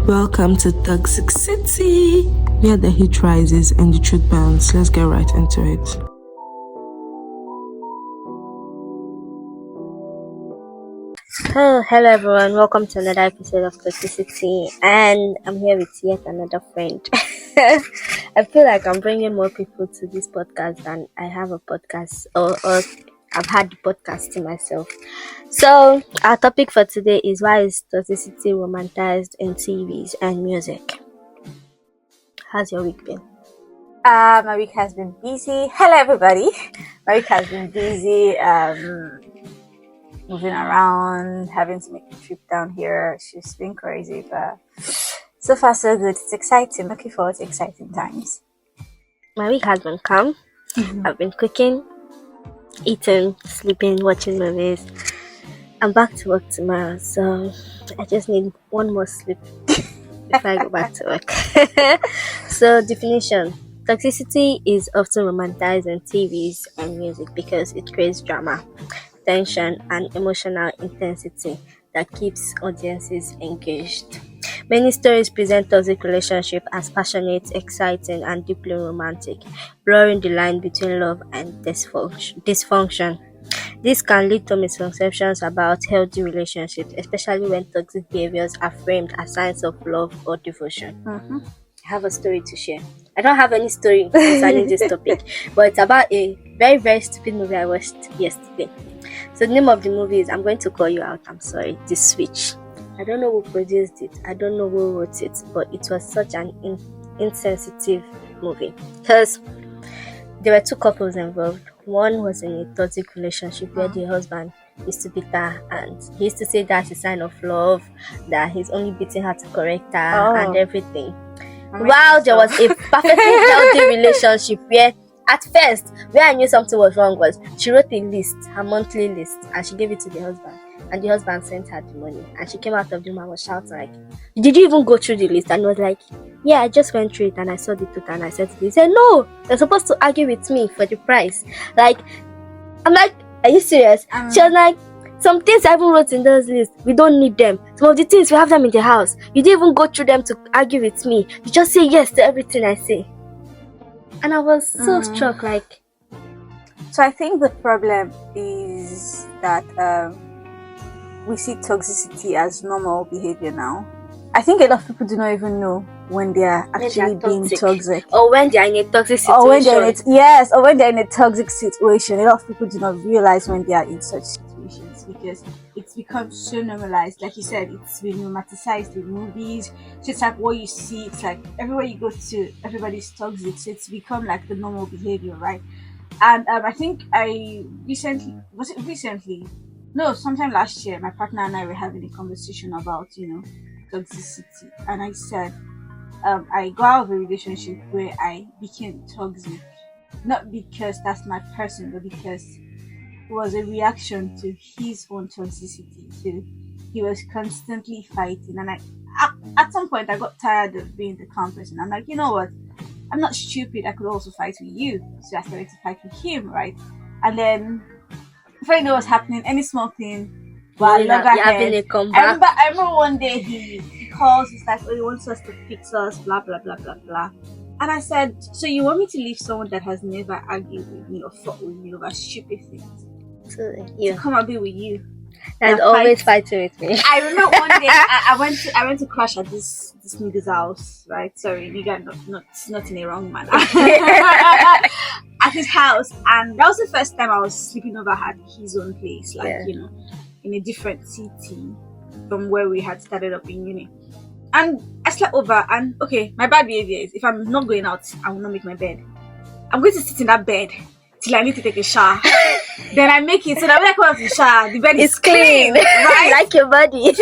Welcome to Toxicity, where the heat rises and the truth burns. Let's get right into it. Hello everyone, welcome to another episode of Toxicity, and I'm here with yet another friend. I feel like I'm bringing more people to this podcast than I have a podcast, or I've had the podcast to myself. So our topic for today is, why is toxicity romanticized in TVs and music? How's your week been? My week has been busy. Hello everybody. My week has been busy. Moving around, having to make a trip down here. She's been crazy, but so far so good. It's exciting. Looking forward to exciting times. My week has been calm. I've been cooking, eating, sleeping, watching movies. I'm back to work tomorrow, so I just need one more sleep before I go back to work. So, definition. Toxicity is often romanticized in TVs and music because it creates drama, tension, and emotional intensity that keeps audiences engaged. Many stories present toxic relationships as passionate, exciting, and deeply romantic, blurring the line between love and dysfunction. This can lead to misconceptions about healthy relationships, especially when toxic behaviors are framed as signs of love or devotion. I have a story to share. I don't have any story concerning this topic, but it's about a very, very stupid movie I watched yesterday. So the name of the movie is, I'm going to call you out, I'm sorry, The Switch. I don't know who produced it, I don't know who wrote it, but it was such an insensitive movie. Because there were two couples involved. One was in a toxic relationship where the husband used to beat her, and he used to say that's a sign of love, that he's only beating her to correct her and everything. While there was a perfectly healthy relationship where, at first, where I knew something was wrong was she wrote a list, her monthly list, and she gave it to the husband. And the husband sent her the money. And she came out of the room and was shouting like, "Did you even go through the list?" And he was like, "Yeah, I just went through it and I saw the total and I said to him." He said, "No, you're supposed to argue with me for the price." Like, I'm like, "Are you serious?" She was like, "Some things I even wrote in those lists, we don't need them. Some of the things, we have them in the house. You didn't even go through them to argue with me. You just say yes to everything I say." And I was so struck, like... So I think the problem is that we see toxicity as normal behavior now. I think a lot of people do not even know when they are actually being toxic. Or when they are in a toxic situation. Or when they're in a toxic situation. A lot of people do not realize when they are in such situations, because it's become so normalized. Like you said, it's been romanticized with movies. So it's like what you see, it's like everywhere you go to, everybody's toxic. So it's become like the normal behavior, right? And I think sometime last year, my partner and I were having a conversation about, toxicity. And I said, I got out of a relationship where I became toxic, not because that's my person, but because it was a reaction to his own toxicity. So he was constantly fighting, and at some point I got tired of being the calm person. I'm like, you know what? I'm not stupid. I could also fight with you. So I started to fight with him, right? And then before you know what's happening, any small thing, I remember one day he calls, he's like, "Oh, he wants us to fix us, blah blah blah blah blah." And I said, "So you want me to leave someone that has never argued with me or fought with me over stupid things to come and be with you? And always fighting with me." I remember one day I went to crash at this nigga's house, right? Sorry, nigga, not in a wrong manner. At his house, and that was the first time I was sleeping over at his own place, in a different city from where we had started up in uni. And I slept over, and okay, my bad behavior is, if I'm not going out, I will not make my bed. I'm going to sit in that bed till I need to take a shower. Then I make it so that when I come out to the shower, the bed is clean, right? Like your body.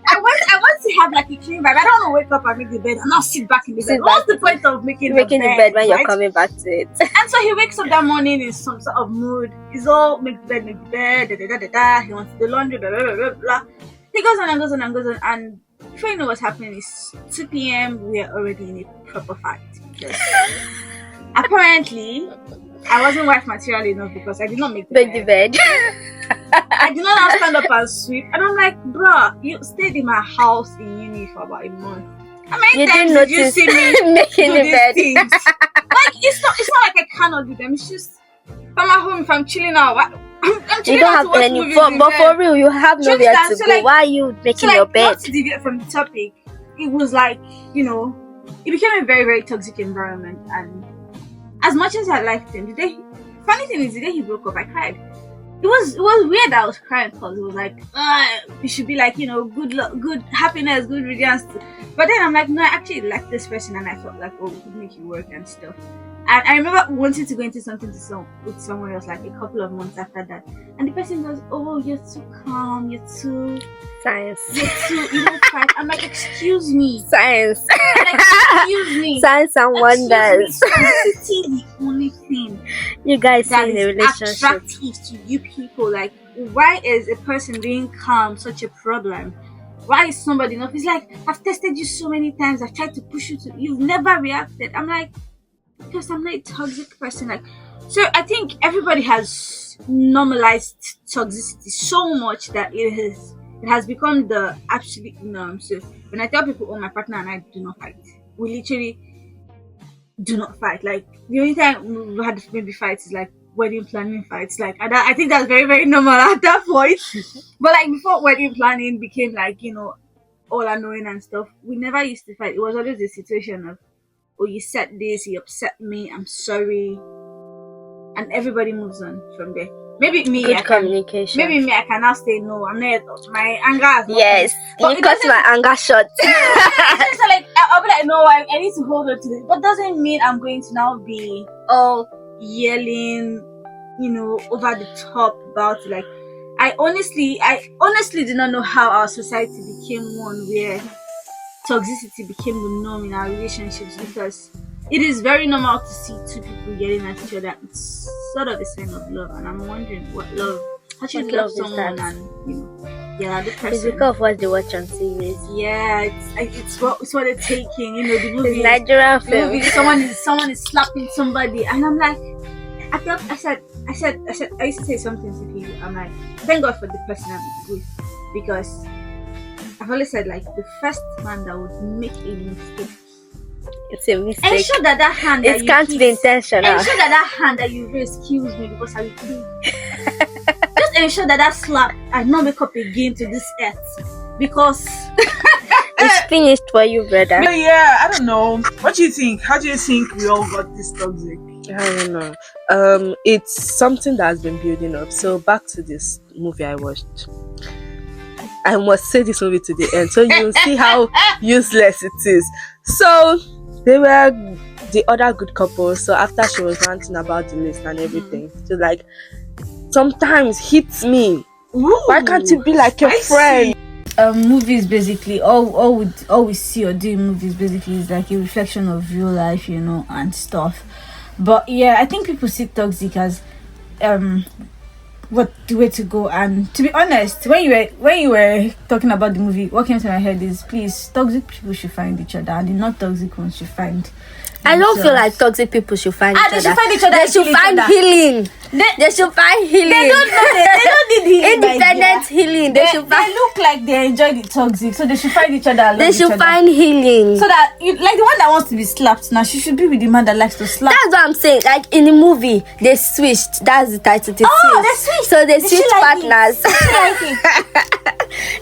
I want to have like a clean vibe. I don't want to wake up and make the bed and not sit back in the bed. What's the point of making the bed when you're coming back to it? And so he wakes up that morning in some sort of mood. He's all, make the bed, da da da da. He wants the laundry, blah blah blah blah. He goes on and goes on and goes on, and before you know what's happening, it's 2 p.m. We are already in a proper fight. Apparently, I wasn't wife material enough because I did not make the bed. I did not now stand up and sweep. And I'm like, bruh, you stayed in my house in uni for about a month. How many You times didn't did you notice see me making do the these bed. things? Like, it's not like I cannot do them. It's just, if I'm at home, if I'm chilling out, I'm chilling You don't out to have watch any movies fun, in but bed. for real, you have Do you nowhere understand? to So, go. like, Why are you making So, your like, bed? not to deviate from the topic, it was like, you know, it became a very, very toxic environment. And as much as I liked him, funny thing is, the day he broke up, I cried. It was weird that I was crying because it was like, it should be like, you know, good happiness, good riddance. But then I'm like, no, I actually like this person, and I felt like, oh, we could make it work and stuff. And I remember wanting to go into something with someone else like a couple of months after that. And the person goes, oh, you're too calm, you don't fight. I'm like, excuse me. Science. I'm like, excuse me. Science and wonders. Toxicity the only thing You guys that see in a is relationship. attractive to you people. Like, why is a person being calm such a problem? Why is somebody not? It's like, I've tested you so many times, I've tried to push you to, you've never reacted. I'm like, because I'm not a toxic person. Like, so I think everybody has normalized toxicity so much that it has become the absolute norm. So when I tell people, oh, my partner and I do not fight, we literally do not fight. Like, the only time we had maybe fights is like wedding planning fights. Like, I think that's very, very normal at that point. But like, before wedding planning became like, you know, all annoying and stuff, we never used to fight. It was always a situation of, oh, you said this, you upset me, I'm sorry, and everybody moves on from there. Maybe me, Good communication. I can now say no. I'm not. My anger has not. Yes, you cut my anger short. It's just like, I'll be like, no, I need to hold on to this, but doesn't mean I'm going to now be all yelling, you know, over the top about it. Like, I honestly did not know how our society became one where toxicity became the norm in our relationships, because it is very normal to see two people yelling at each other. It's sort of a sign of love, and I'm wondering what love. How should you love someone and, you know, yeah, the person. It's because of what they watch on series. Yeah, it's what they're taking. You know, the movie. It's Nigerian film. Someone is slapping somebody, and I'm like, I used to say something to people. I'm like, thank God for the person I'm with, because I've always said, like, the first man that would make a mistake, it's a mistake. ensure that hand it can't be intentional. Ensure that hand that you raise kills me, because I will kill you. Just ensure that slap and not wake up again to this earth, because it's finished for you, brother. Yeah, I don't know. What do you think? How do you think we all got this toxic? I don't know. It's something that has been building up. So back to this movie I watched. I must say this movie to the end, so you'll see how useless it is. So they were the other good couple. So after she was ranting about the list and everything, she was like, sometimes hits me. Ooh, why can't you be like your friend? Movies basically, all we see or do in movies basically is like a reflection of real life, you know, and stuff. But yeah, I think people see toxic as what the way to go. And to be honest, when you were talking about the movie, what came to my head is, please, toxic people should find each other, and the not toxic ones should find. I don't feel like toxic people should find each other. They should find each other. They should find healing. They should find healing. They don't need healing. Independent healing. They look like they enjoy the toxic, so they should find each other. And they should find healing. So that, like the one that wants to be slapped now, she should be with the man that likes to slap. That's what I'm saying. Like in the movie, they switched. That's the title. They switched. So they switched partners.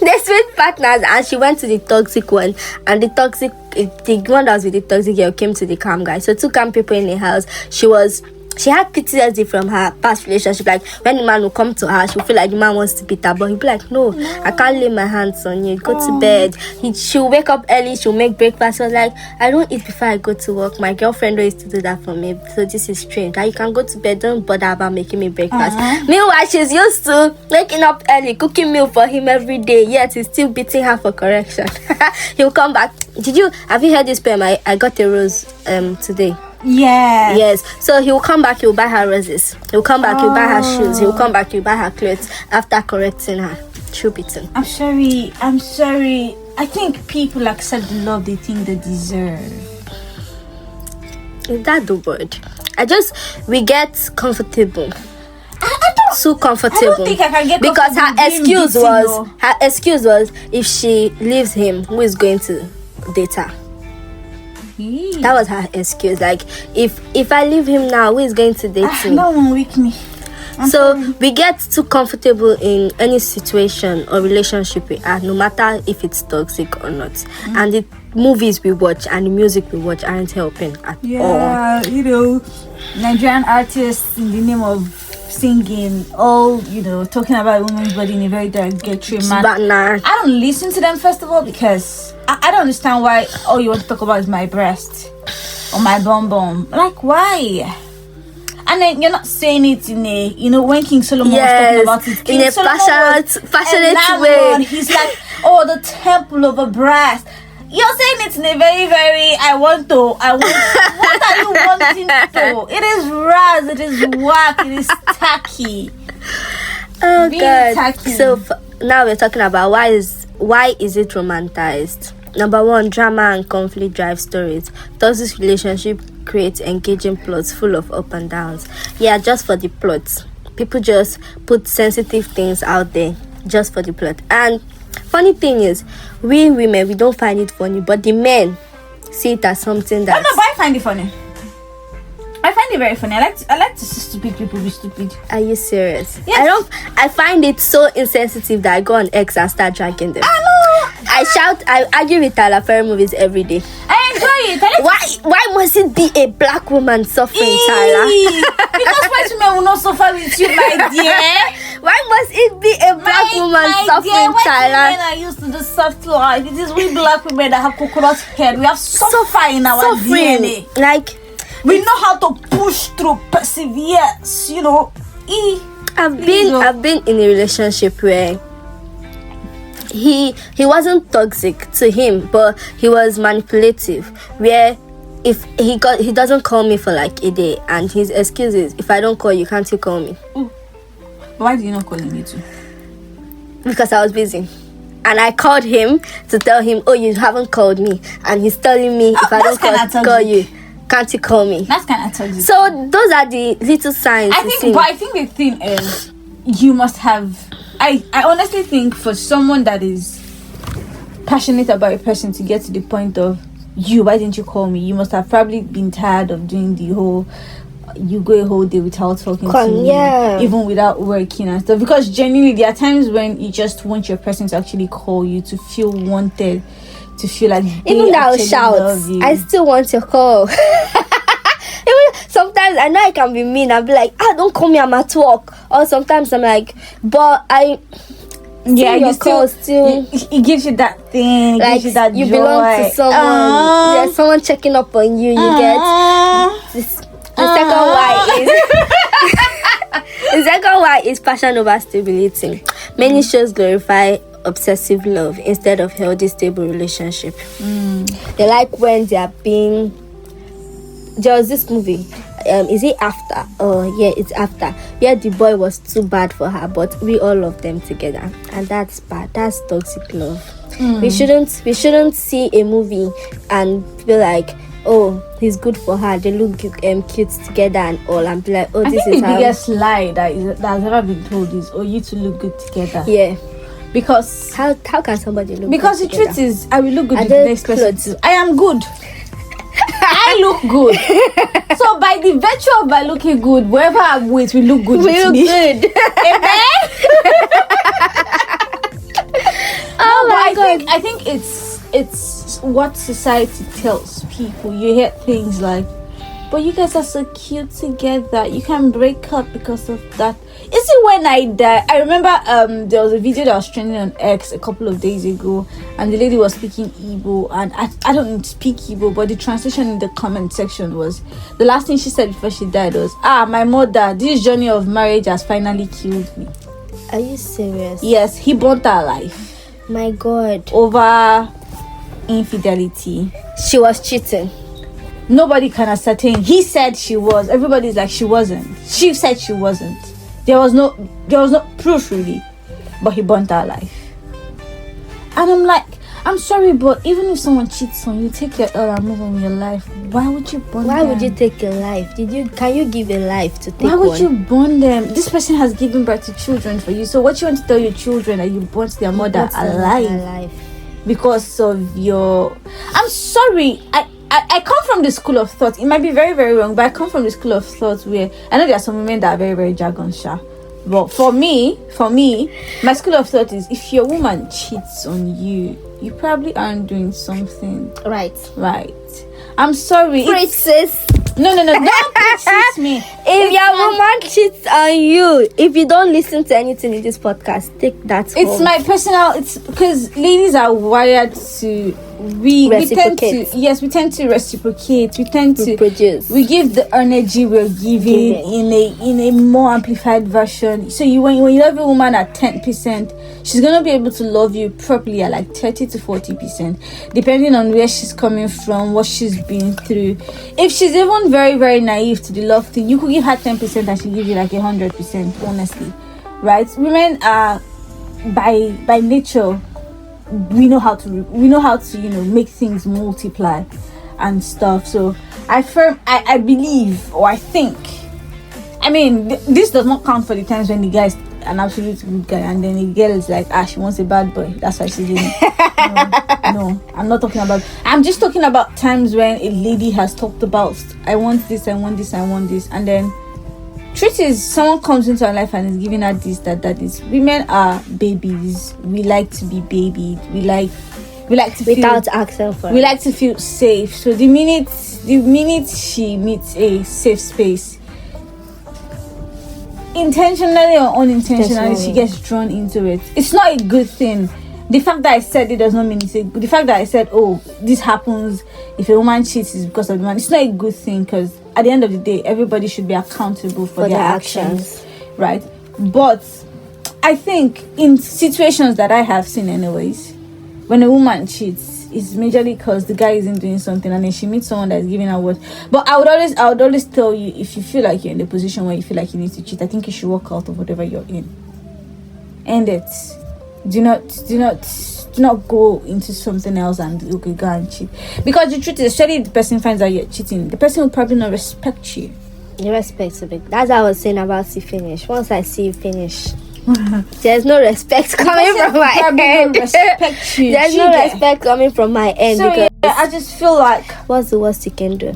They switched partners, and she went to the toxic one, and the one that was with the toxic girl came to the calm guy. So two calm people in the house. She had PTSD from her past relationship. Like, when the man will come to her, she'll feel like the man wants to beat her, but he'll be like, no, I can't lay my hands on you. Go to bed. She'll wake up early. She'll make breakfast. So like, I don't eat before I go to work. My girlfriend used to do that for me. So this is strange. Like, you can go to bed. Don't bother about making me breakfast. Meanwhile, she's used to waking up early, cooking meal for him every day. Yet he's still beating her for correction. He'll come back. Have you heard this poem? I got a rose today. Yeah. Yes. So he'll come back, he'll buy her roses. He'll come back, he'll buy her shoes. He'll come back, he'll buy her clothes after correcting her. True beating. I'm sorry. I think people accept the love they think they deserve. Is that the word? We get comfortable. too comfortable. I don't think I can get because her comfortable being excuse was if she leaves him, who is going to date her? That was her excuse. Like if I leave him now, who is going to date me? No one with me. We get too comfortable in any situation or relationship we are, no matter if it's toxic or not. And the movies we watch and the music we watch aren't helping at all. Yeah, Nigerian artists in the name of singing, all talking about women's body in a very derogatory manner. I don't listen to them, first of all, because I don't understand why all you want to talk about is my breast or my bum bum. Like, why? And then you're not saying it in a, when King Solomon was talking about it, King in a passionate way. He's like, oh, the temple of a breast. You're saying it in a very, very, what are you wanting to? It is raz, it is whack, it is tacky. Oh, Being God. tacky. So now we're talking about why is it romanticized? Number one, drama and conflict drive stories. Does this relationship create engaging plots full of up and downs? Yeah, just for the plots. People just put sensitive things out there just for the plot. And funny thing is, we women, we don't find it funny, but the men see it as something that. No, but I find it funny. I find it very funny. I like to see stupid people be stupid. Are you serious? Yes. I find it so insensitive that I go on X and start dragging them. I know. I argue with Tyler Perry movies every day. I enjoy it. Why must it be a black woman suffering, Tyler? Because white women will not suffer with you, my dear. Why must it be a black woman suffering, Tyler? White women are used to the soft life. It is we black women that have coconut head. We have suffer in our DNA. Like, we know how to push through, persevere. I've been in a relationship where he wasn't toxic to him, but he was manipulative. Where if he doesn't call me for like a day, and his excuse is, if I don't call you, can't you call me? Why do you not call me too? Because I was busy. And I called him to tell him, oh, you haven't called me. And he's telling me, if I don't call you, can't you call me? That's kind of toxic. So those are the little signs. I think the thing is, you must have. I honestly think for someone that is passionate about a person to get to the point of, why didn't you call me? You must have probably been tired of doing the whole, you go a whole day without talking to me, even without working and stuff. Because genuinely, there are times when you just want your person to actually call you, to feel wanted, to feel like even though I'll shout, I still want your call. Even sometimes I know I can be mean. I'll be like, don't call me, I'm at work. Or sometimes I'm like, but your call still. It gives you that thing. It like gives you that you joy. belong to someone. There's someone checking up on you. You get this. The second why is passion over stability. Many shows glorify obsessive love instead of healthy, stable relationship. They like when they are being. There was this movie. Is it After? Oh yeah, it's After. Where the boy was too bad for her, but we all love them together, and that's bad. That's toxic love. We shouldn't see a movie and feel like, oh, he's good for her. They look cute together and all, and be like, oh, this is the biggest lie that has ever been told is, oh, you two look good together. Yeah. Because how can somebody look because good the together? truth is, I will look good with the next person too. I am good. I look good. So by the virtue of my looking good, wherever I'm with, we look good. We look good. Amen. Oh my God. I think it's what society tells people. You hear things like, but you guys are so cute together. You can break up because of that. You see, when I die, I remember there was a video that was trending on X a couple of days ago, and the lady was speaking Igbo, and I don't speak Igbo, but the translation in the comment section was, the last thing she said before she died was, my mother, this journey of marriage has finally killed me. Are you serious? Yes, he burnt her life. My God. Over infidelity. She was cheating. Nobody can ascertain. He said she was. Everybody's like, she wasn't. She said she wasn't. There was no proof really, but he burnt her life. And I'm like, I'm sorry, but even if someone cheats on you, take your L and move on with your life. Why would you bond Why them? would you take a life? Can you give a life to take Why would one? you bond them? This person has given birth to children for you. So what you want to tell your children that you burnt their mother alive because of your... I'm sorry. I come from the school of thought. It might be very, very wrong, but I come from the school of thought where I know there are some women that are very, very jargon shy. But for me, my school of thought is if your woman cheats on you, you probably aren't doing something Right. I'm sorry. Preach, sis. No, don't preach me. If your woman cheats on you, if you don't listen to anything in this podcast, take that home. It's my personal. It's because ladies are wired to we tend to reciprocate. We tend to produce. We give the energy we're giving in a more amplified version. So when you love a woman at 10%, she's gonna be able to love you properly at like 30 to 40%, depending on where she's coming from, what she's been through. If she's even very, very naive to the love thing, you could give her 10% and she'll give you like 100%. Honestly, right? Women are by nature. We know how to make things multiply and stuff. So I believe, or I think, I mean, this does not count for the times when the guy is an absolute good guy and then the girl is like, she wants a bad boy, that's why she's in it. No, I'm not talking about. I'm just talking about times when a lady has talked about, I want this, and then truth is, someone comes into our life and is giving her this, that is. Women are babies. We like to be babied. We like to without asking for it. We like to feel safe. So the minute she meets a safe space, intentionally or unintentionally, she gets drawn into it. It's not a good thing. The fact that I said it does not mean it's a good. The fact that I said, this happens if a woman cheats is because of the man. It's not a good thing, because at the end of the day, everybody should be accountable for their actions, right? But I think in situations that I have seen anyways, when a woman cheats, it's majorly because the guy isn't doing something and then she meets someone that's giving her what. But I would always tell you, if you feel like you're in a position where you feel like you need to cheat, I think you should walk out of whatever you're in. End it. Do not go into something else and go and cheat. Because the truth is, especially if the person finds out you're cheating, the person will probably not respect you. You respect a bit. That's what I was saying about see finish. Once I see you finish, there's no respect coming from my end. There's no respect coming from my end. So because I just feel like, what's the worst you can do?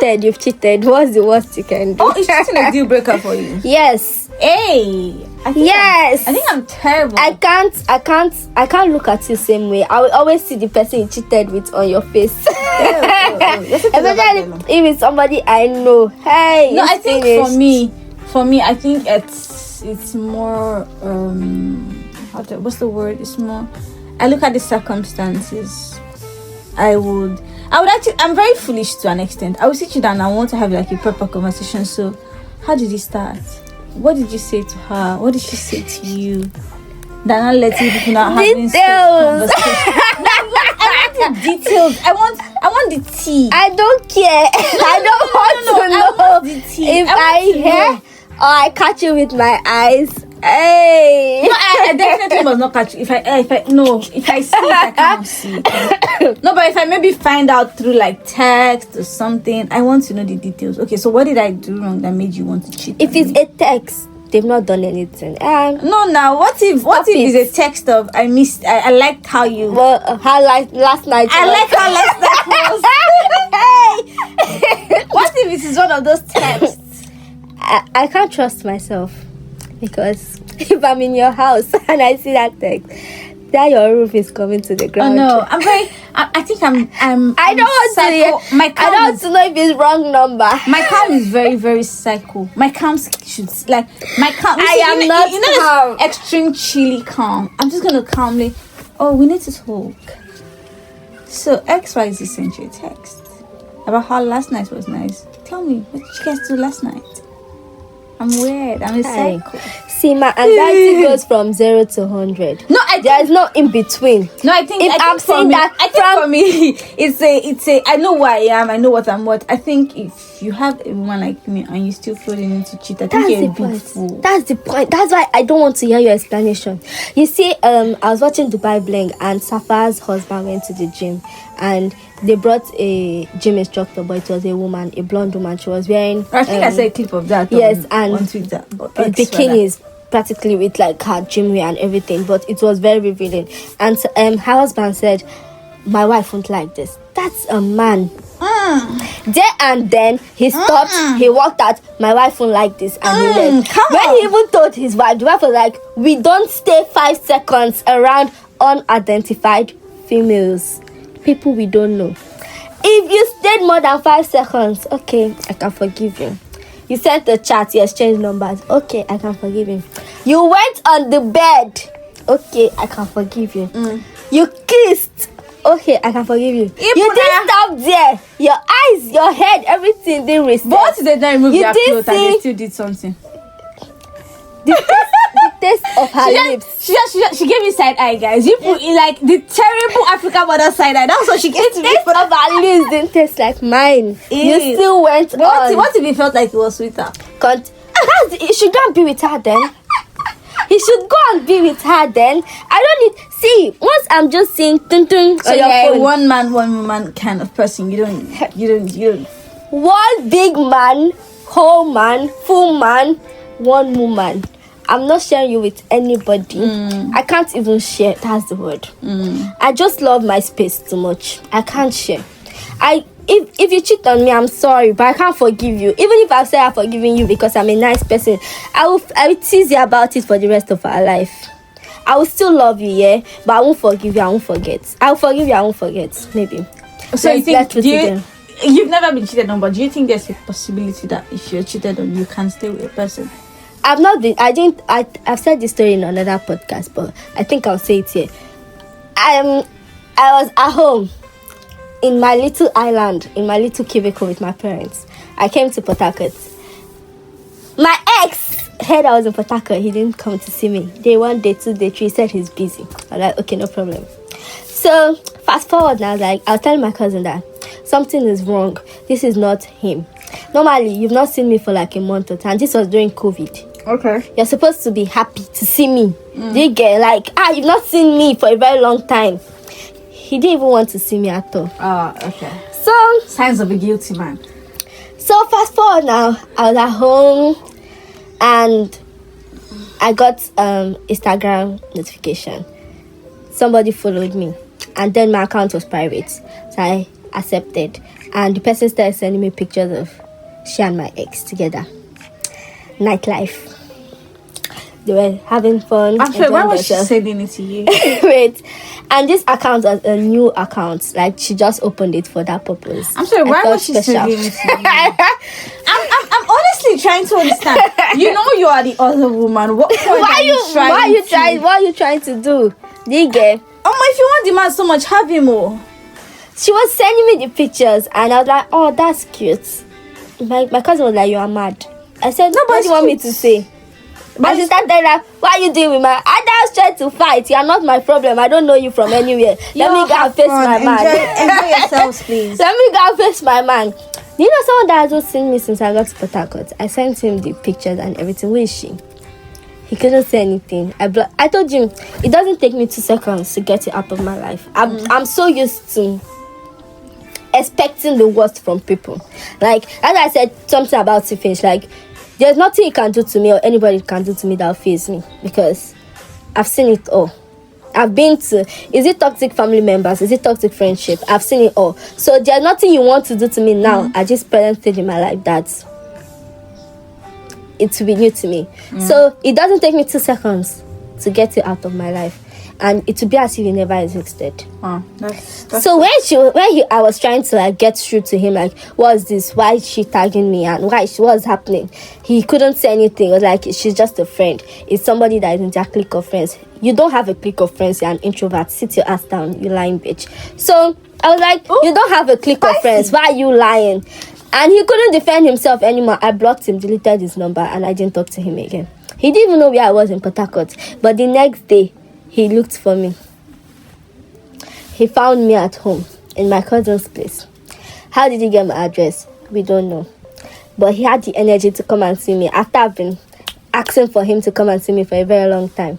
You've cheated. What's the worst you can do? is cheating a deal breaker for you? Yes. Hey, I think I'm terrible. I can't look at you the same way. I will always see the person you cheated with on your face. Especially if it's somebody I know. Hey, no, I think for me, I think it's more what's the word? It's more, I look at the circumstances. I'm very foolish to an extent. I will sit you down and I want to have like a proper conversation. So, how did it start? What did you say to her? What did she say to you? That not letting people know having details. I want the details. I want the tea. I don't care. I don't want to know. I want the tea. If I hear or I catch you with my eyes. Hey. No, I definitely must not catch you. If I see it, I can't see. No, but if I maybe find out through like text or something, I want to know the details. Okay, so what did I do wrong that made you want to cheat? If it's a text, they've not done anything. No, now what if it's a text of I liked how you. Well, how last night. I like how last night was. Hey. What if it is one of those texts? I can't trust myself, because if I'm in your house and I see that text, that your roof is coming to the ground. Oh no, I think I'm I don't want to. I don't want to know if it's wrong number. My calm is very, very psycho. My calm should I am not calm. This extreme chilly calm. I'm just gonna calmly. Oh, we need to talk. So XYZ sent you a text about how last night was nice. Tell me, what did you guys do last night? I'm weird. I'm a psycho. See, my anxiety goes from 0 to 100. No, I There is no in between. No, I think I'm for saying me, that I think for me, it's a. I know who I am. I know what I'm worth. I think if you have a woman like me and you still feel you need to cheat, I think That's you're the a big point. fool. That's the point. That's why I don't want to hear your explanation. You see, I was watching Dubai Bling, and Safa's husband went to the gym, and they brought a gym instructor, but it was a woman, a blonde woman. She was wearing. I think I saw a clip of that. Yes, on Twitter. Bikinis, practically with like her gym wear and everything, but it was very revealing. And her husband said, "My wife won't like this." That's a man. There and then he stopped. He walked out. "My wife won't like this," and he left. When he even told his wife, the wife was like, "We don't stay 5 seconds around unidentified females, people we don't know. If you stayed more than 5 seconds, okay, I can forgive you. You sent a chat, you exchanged numbers, okay, I can forgive you. You went on the bed, okay, I can forgive you. You kissed, okay, I can forgive you. You didn't stop there. Your eyes, your head, everything didn't reset. But what if they don't remove You their did clothes and they see- still did something? The taste of her lips. She gave me side eye, guys. You put like the terrible African mother side eye. That's what she gave to me. Taste of her lips didn't taste like mine. You Ew. still went on. What if it felt like it was sweeter? You should go and be with her then. He should go and be with her then. I don't need. See, once I'm just saying, dun, dun, So on your you're a phone. one man, one woman kind of person. You don't. One big man, whole man, full man, one woman. I'm not sharing you with anybody. I can't even share. That's the word. I just love my space too much. I can't share. If you cheat on me, I'm sorry, but I can't forgive you. Even if I say I've forgiven you because I'm a nice person, I will tease you about it for the rest of our life. I will still love you, yeah, but I won't forgive you. I won't forget. I'll forgive you. I won't forget. Maybe. So you Let's think put it in. you've never been cheated on, but do you think there's a possibility that if you're cheated on, you can stay with a person? I've not been. I've said this story in another podcast, but I think I'll say it here. I was at home in my little island, in my little cubicle with my parents. I came to Port Harcourt. My ex heard I was in Port Harcourt. He didn't come to see me. Day 1, day 2, day 3. He said he's busy. I'm like, okay, no problem. So fast forward now, like I'll tell my cousin that something is wrong. This is not him. Normally, you've not seen me for like a month or two, and this was during COVID. Okay. You're supposed to be happy to see me. Do you get like, you've not seen me for a very long time. He didn't even want to see me at all. Okay. So Signs of a guilty man. fast forward now, I was at home and I got Instagram notification. Somebody followed me, and then my account was private, so I accepted. And the person started sending me pictures of she and my ex together. Nightlife. They were having fun. I'm sorry, why enjoying was she themselves. sending it to you? Wait, and this account was a new account. Like she just opened it for that purpose. I'm sorry, I why felt was she special. sending it to you? I'm honestly trying to understand. You know you are the other woman. What point Why are you trying? to- What are you trying to do? Do you get? If you want the man so much, have him more. She was sending me the pictures, and I was like, "Oh, that's cute." My cousin was like, "You are mad." I said, "No, what do you want me to say?" But she started like, "What are you doing with my?" I was trying to fight. You are not my problem. I don't know you from anywhere. Let me go and face my man. Enjoy yourselves, please. Let me go and face my man. You know, someone that has not seen me since I got to Port Harcourt. I sent him the pictures and everything. Where is she? He couldn't say anything. I told him it doesn't take me 2 seconds to get it out of my life. I'm so used to expecting the worst from people. Like as I said something about to finish. Like there's nothing you can do to me or anybody can do to me that will faze me, because I've seen it all. I've been to, is it toxic family members? Is it toxic friendship? I've seen it all. So there's nothing you want to do to me now at this present stage in my life that it will be new to me. So it doesn't take me 2 seconds to get it out of my life, and it will be as if it never existed. That's So I was trying to like get through to him, like, what's this? Why is she tagging me? And what's happening? He couldn't say anything. It was like, she's just a friend. It's somebody that is in their clique of friends. You don't have a clique of friends. You're an introvert. Sit your ass down, you lying bitch. So I was like, you don't have a clique of friends. Why are you lying? And he couldn't defend himself anymore. I blocked him, deleted his number, and I didn't talk to him again. He didn't even know where I was in Port Harcourt. But the next day, he looked for me. He found me at home in my cousin's place. How did he get my address? We don't know. But he had the energy to come and see me after I've been asking for him to come and see me for a very long time.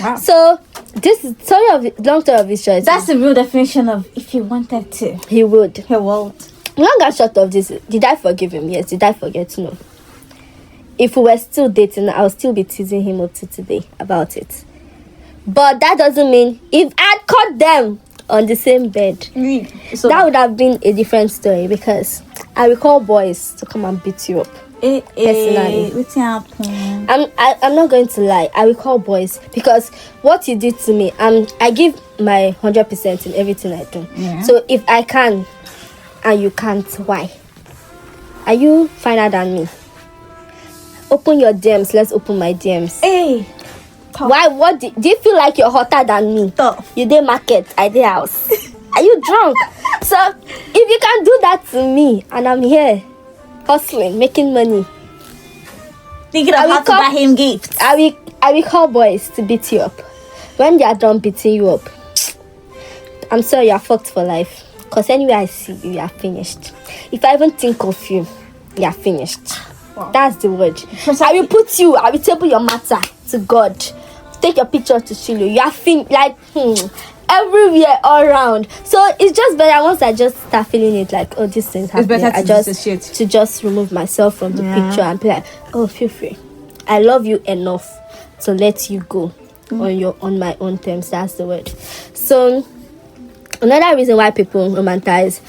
Wow. So this is long story of his choice. That's the real definition of if he wanted to. He would. He would. Long and short of this, did I forgive him? Yes. Did I forget? No. If we were still dating, I'll still be teasing him up to today about it. But that doesn't mean if I'd caught them on the same bed, So that would have been a different story, because I will call boys to come and beat you up. Personally. What's happening? I'm not going to lie. I will call boys because what you did to me, I give my 100% in everything I do. Yeah. So if I can and you can't, why? Are you finer than me? Open your DMs. Let's open my DMs. Hey. Why? What? Do you feel like you're hotter than me? Tough. You did market, I did house. Are you drunk? So if you can do that to me and I'm here hustling, making money, Thinking of how to buy him gifts. I will call boys to beat you up. When they are done beating you up, I'm sorry, you're fucked for life. Because anywhere I see you, you're finished. If I even think of you, you're finished. Wow. That's the word. I will table your matter to God. Take your picture to Shiloh. You are everywhere all around. So it's just better once I just start feeling it like, oh, this thing's happening. It's better to just remove myself from the picture and be like, oh, feel free. I love you enough to let you go on my own terms. That's the word. So another reason why people romanticize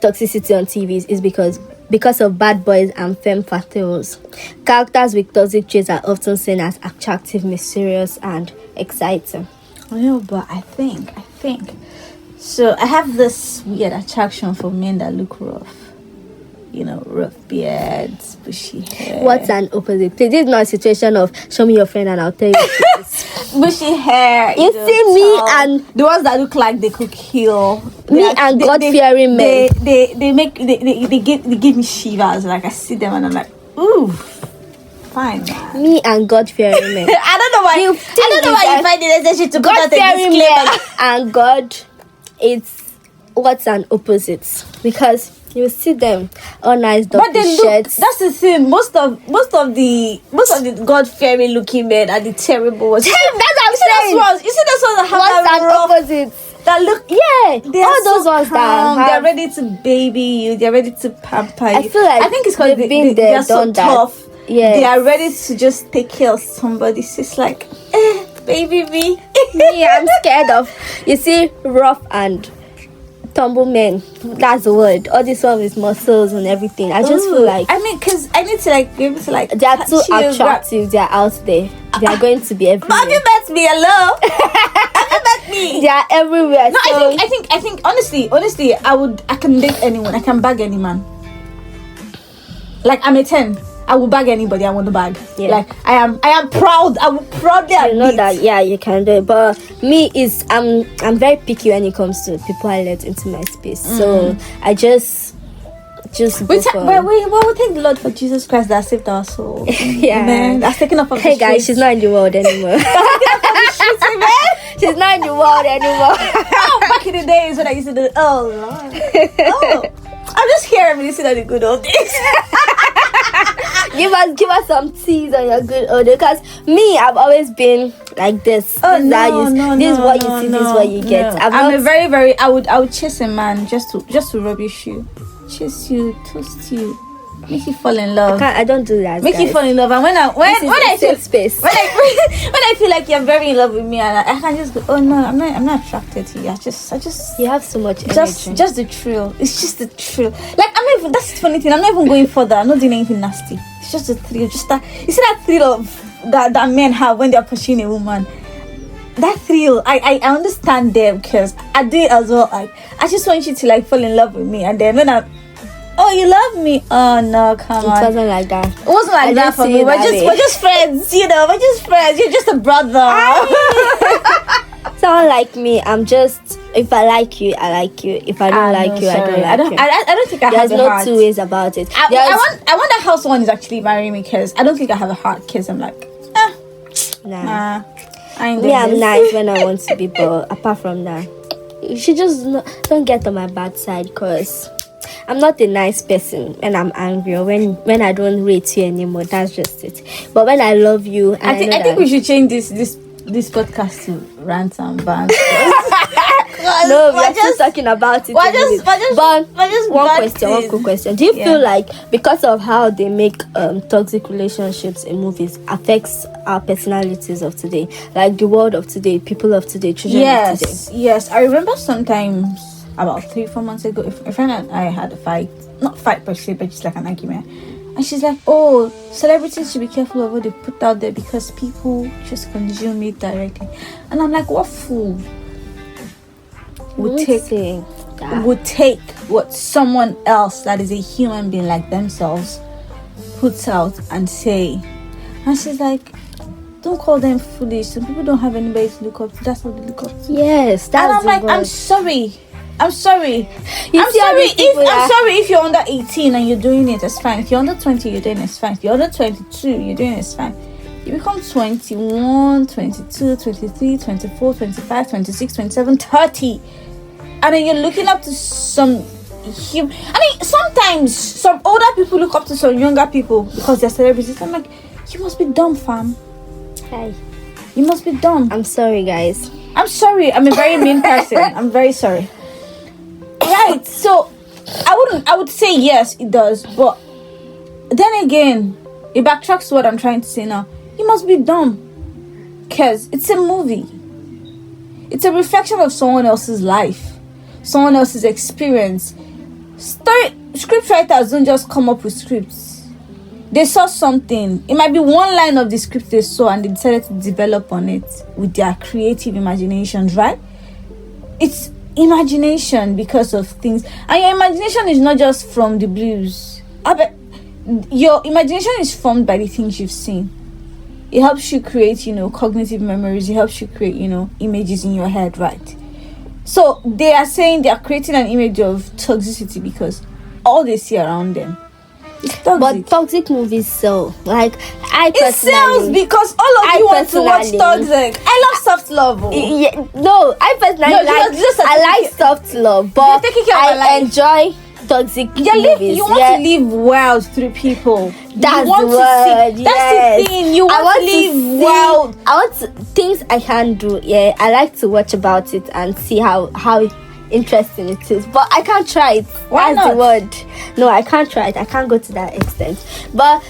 toxicity on TVs is because of bad boys and femme fatales. Characters with toxic traits are often seen as attractive, mysterious, and exciting. No, but I think. So I have this weird attraction for men that look rough. You know, rough beards, bushy hair. What's an opposite? Please, this is not a situation of show me your friend and I'll tell you. Bushy hair. You see me tall. and the ones that look like they could kill. and God-fearing men. They give me shivers. Like I see them and I'm like, ooh, fine. Man. Me and God-fearing men. I don't know why you find it necessary to put out a God-fearing disclaimer. men and God, it's what's an opposite, because you see them all nice But they look, shirts. that's the thing. Most of the God-fearing looking men are the terrible ones. That's what I'm saying. You see those ones that have What's that an rough, opposite? that look. Yeah, They are all those so ones calm. that have, They're ready to baby you. They're ready to pamper you. I feel like I think it's because they've been they there, are so done that. tough. Yeah, They are ready to just take care of somebody. So it's like, baby me. me, I'm scared of. You see, rough and tumble men. That's the word. All this one with muscles and everything. I just feel like because I need to be able to they are too touch you, attractive. They are out there. They are going to be everywhere. Have you met me? Hello. Have you met me? They are everywhere. No, so, I think honestly, I can date anyone. I can bag any man. Like I'm a 10. I will bag anybody I want to bag. Yeah. Like I am proud. I will proudly admit. you know that, yeah, you can do it. But me is I'm very picky when it comes to people I let into my space. So I just go for. We thank the Lord for Jesus Christ that saved our soul. Yeah. Amen. That's taken up of Hey the guys, streets. she's not in the world anymore. She's not in the world anymore. Oh, back in the days when I used to do oh Lord. Oh, I'm just here reminiscing on the good old days. give us some teas on your good order, because me, I've always been like this. Oh, This is what you see, this is what you get. I'm a very I would chase a man just to rubbish you, chase you, toast you, make you fall in love. I don't do that. Make you fall in love, and when I feel space. when I feel like you're very in love with me, and I can just go, oh no, I'm not attracted to you. I just You have so much energy. just the thrill. It's just the thrill. Like I'm not even. That's the funny thing. I'm not even going further. I'm not doing anything nasty. It's just the thrill. Just that. You see that thrill of that men have when they're pursuing a woman. That thrill, I understand them because I do it as well. I just want you to like fall in love with me, and then when oh, you love me? Oh no, come on. It wasn't like that. It wasn't like that for me. We're just friends, you know. We're just friends. You're just a brother. Someone like me, I'm just, if I like you, I like you. If I don't like you, I don't like you. I don't think I There's have a no heart. two ways about it. I wonder how someone is actually marrying me because I don't think I have a heart. Because I'm like, Nah. Me, I'm nice when I want to be, but apart from that, you should just don't get on my bad side, because I'm not a nice person when I'm angry or when I don't rate you anymore. That's just it. But when I love you, and I think we should change this podcast to rant and bans. No, we're just talking about it. But one quick question. Do you feel like because of how they make toxic relationships in movies affects our personalities of today? Like the world of today, people of today, children of today? Yes. I remember sometimes about 3-4 months ago, a friend and I had a fight. Not fight per se, but just like an argument. And she's like, oh, celebrities should be careful of what they put out there because people just consume it directly. And I'm like, what fool would take what someone else that is a human being like themselves puts out and say? And she's like, don't call them foolish. Some people don't have anybody to look up to. That's what they look up to. Yes, that's and I'm like, word. I'm sorry if you're under 18 and you're doing it, it's fine. If you're under 20, you're doing it, it's fine. If you're under 22, you're doing it, it's fine. You become 21, 22, 23, 24, 25, 26, 27, 30. And then you're looking up to sometimes some older people look up to some younger people because they're celebrities. I'm like, you must be dumb, fam. Hey. You must be dumb. I'm sorry, guys. I'm sorry. I'm a very mean person. I'm very sorry. Right. So I would say yes, it does. But then again, it backtracks to what I'm trying to say now. You must be dumb. Because it's a movie. It's a reflection of someone else's life. Someone else's experience. Script writers don't just come up with scripts. They saw something. It might be one line of the script they saw and they decided to develop on it with their creative imaginations, right? It's imagination because of things. And your imagination is not just from the blues. Your imagination is formed by the things you've seen. It helps you create, cognitive memories. It helps you create, images in your head, right? So they are saying they are creating an image of toxicity because all they see around them is toxic. But toxic movies sell. Like, it sells because all of you want to watch toxic. I love soft love. No, I personally I like soft love, but I enjoy toxic movies. You want to live well through people. That's the word. That's the thing. You want to live well. I want things I can do. Yeah, I like to watch about it and see how interesting it is, but I can't try it. Why That's not? the word. No, I can't try it. I can't go to that extent. But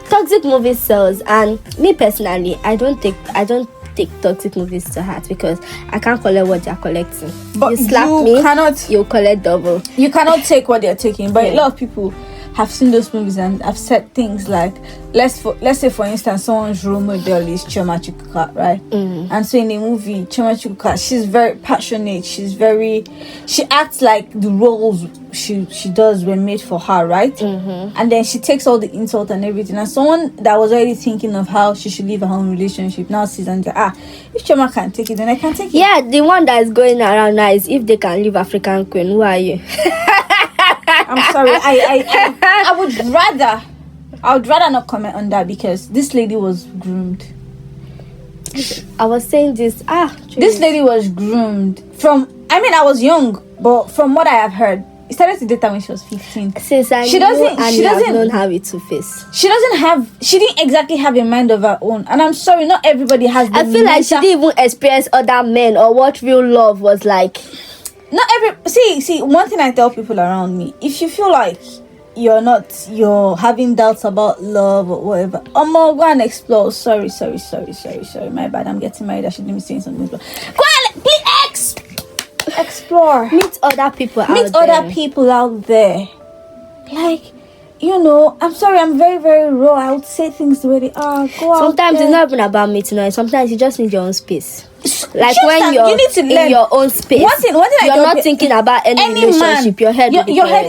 toxic movies sells, and me personally, I don't take toxic movies to heart because I can't collect what they're collecting. But you slap me, you collect double. You cannot take what they're taking. But a lot of people have seen those movies and have said things like, let's say for instance, someone's role model is Chioma Chukwuka, right? And so in the movie, Chioma Chukwuka, she's very passionate. She acts like the roles she does were made for her, right? And then she takes all the insult and everything. And someone that was already thinking of how she should live her own relationship now sees and says, if Chioma can't take it, then I can take it. Yeah, the one that is going around now is if they can live African Queen, who are you? I'm sorry. I would rather not comment on that because this lady was groomed. I was saying this. This lady was groomed I was young, but from what I have heard, it started to date her when she was 15. Since she doesn't known how it to face. She didn't exactly have a mind of her own. And I'm sorry, not everybody has the I feel like she didn't even experience other men or what real love was like. See, one thing I tell people around me, if you feel like you're having doubts about love or whatever, go and explore. Sorry, my bad, I'm getting married, I shouldn't be saying something. Go and please explore. Meet other people out there. Like, I'm sorry, I'm very, very raw. I would say things the way they are. Sometimes it's not even about meeting. Sometimes you just need your own space. Like just when you need to in your own space, one thing you're not thinking about any relationship. Your head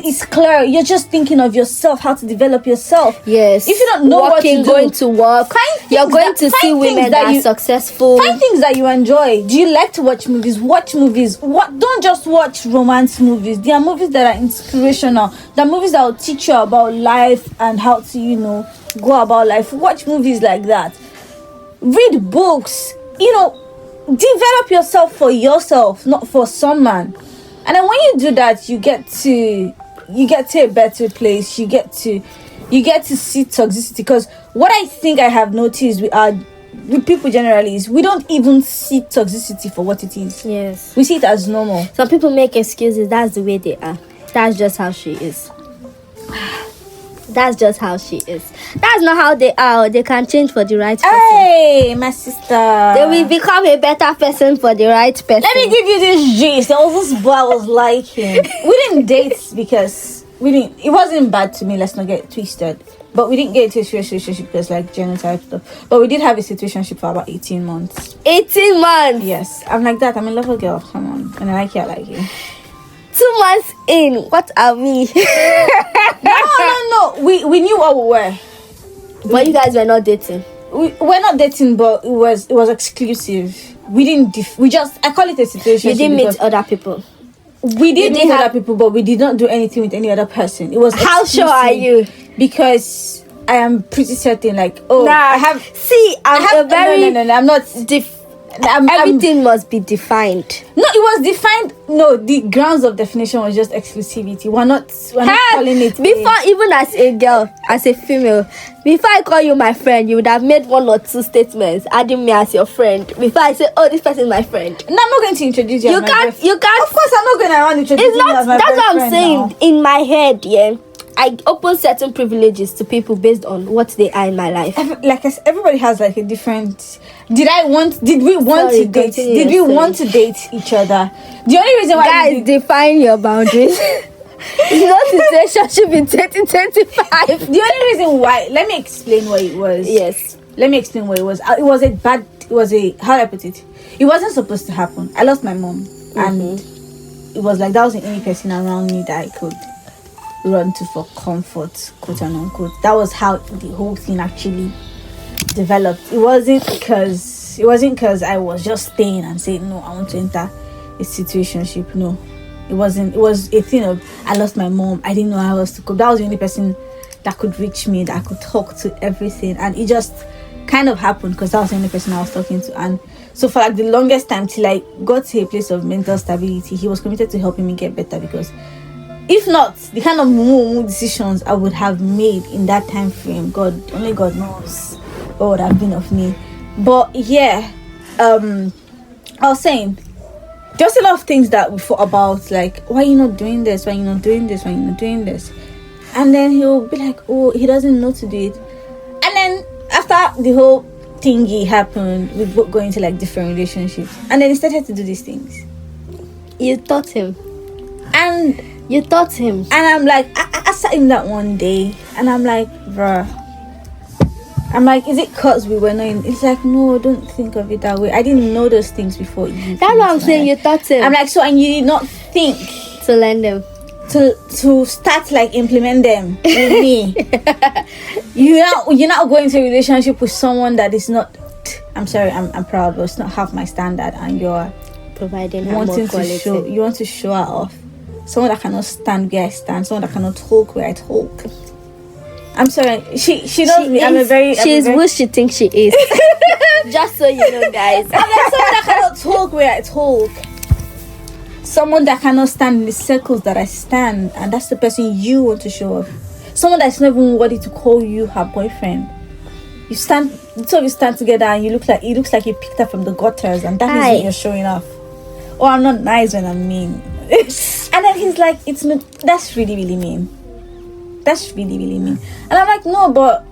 is clear. You're just thinking of yourself, how to develop yourself. Yes. If you don't know what to do, going to work, you're going to see women that are successful. Find things that you enjoy. Do you like to watch movies? Watch movies. Don't just watch romance movies. There are movies that are inspirational. There are movies that will teach you about life and how to, go about life. Watch movies like that. Read books. develop yourself for yourself, not for someone. And then when you do that, you get to a better place. You get to see toxicity. Because what I think I have noticed with people generally is we don't even see toxicity for what it is. Yes. We see it as normal. Some people make excuses. That's the way they are. That's just how she is. That's just how she is. That's not how they are. They can change for the right person. Hey, my sister. They will become a better person for the right person. Let me give you this gist. There was this boy I was liking. We didn't date because it wasn't bad to me. Let's not get it twisted. But we didn't get into a serious relationship because like genotype stuff. But we did have a situationship for about 18 months. 18 months? Yes. I'm like that. I'm in love with a girl. Come on. And I like you. I like you. 2 months in. What are we? No. We knew what we were. But you guys were not dating. We're not dating, but it was exclusive. We didn't. I call it a situation. You didn't meet other people. We did meet other people, but we did not do anything with any other person. It was. How exclusive. sure are you? Because I am pretty certain. Like, I'm very. No. I'm not. Everything must be defined. No, it was defined. No, the grounds of definition was just exclusivity. We're not calling it. Before, even as a girl, as a female, before I call you my friend, you would have made 1 or 2 statements adding me as your friend. Before I say, oh, this person is my friend. No, I'm not going to introduce you. You can't. Of course, I'm not going to introduce you as my That's best what I'm friend saying. now. In my head, yeah, I open certain privileges to people based on what they are in my life. Like I said, everybody has like a different. Did we want to date? Did we want to date each other? The only reason why guys define your boundaries. It's not a relationship in 2025. The only reason why, let me explain what it was. Yes. Let me explain what it was. It was how do I put it? It wasn't supposed to happen. I lost my mom, and it was like that was the only person around me that I could run to for comfort, quote and unquote. That was how the whole thing actually developed. It wasn't because I was just staying and saying no, I want to enter a situationship. No, it wasn't. It was a thing of I lost my mom. I didn't know how else to cope. That was the only person that could reach me, that I could talk to everything, and it just kind of happened because that was the only person I was talking to. And so for like the longest time till I got to a place of mental stability, he was committed to helping me get better, because if not, the kind of decisions I would have made in that time frame, only God knows what would have been of me. But yeah, I was saying, there's a lot of things that we thought about, like, why are you not doing this? Why are you not doing this? Why are you not doing this? And then he'll be like, oh, he doesn't know to do it. And then after the whole thingy happened, we both going into like different relationships. And then he started to do these things. You taught him. And I'm like, I sat him that one day, and I'm like, bruh. I'm like, is it cause we were not in? It's like, no, don't think of it that way. I didn't know those things before you. That's what I'm saying. You taught him. I'm like, so, and you did not think to learn them, to start like implement them with me. You're not going to a relationship with someone that is not. I'm sorry, I'm proud, but it's not half my standard, and you're providing her more quality. You want to show her off. Someone that cannot stand where I stand. Someone that cannot talk where I talk. I'm sorry. She knows me. She's who she thinks she is. Just so you know, guys. I'm like someone that cannot talk where I talk. Someone that cannot stand in the circles that I stand, and that's the person you want to show off. Someone that's not even worthy to call you her boyfriend. You stand, the two of you stand together, and it looks like you picked her from the gutters, and that is when you're showing off. Oh, I'm not nice when I'm mean. And then he's like, it's not. That's really, really mean. That's really, really mean. And I'm like, no, but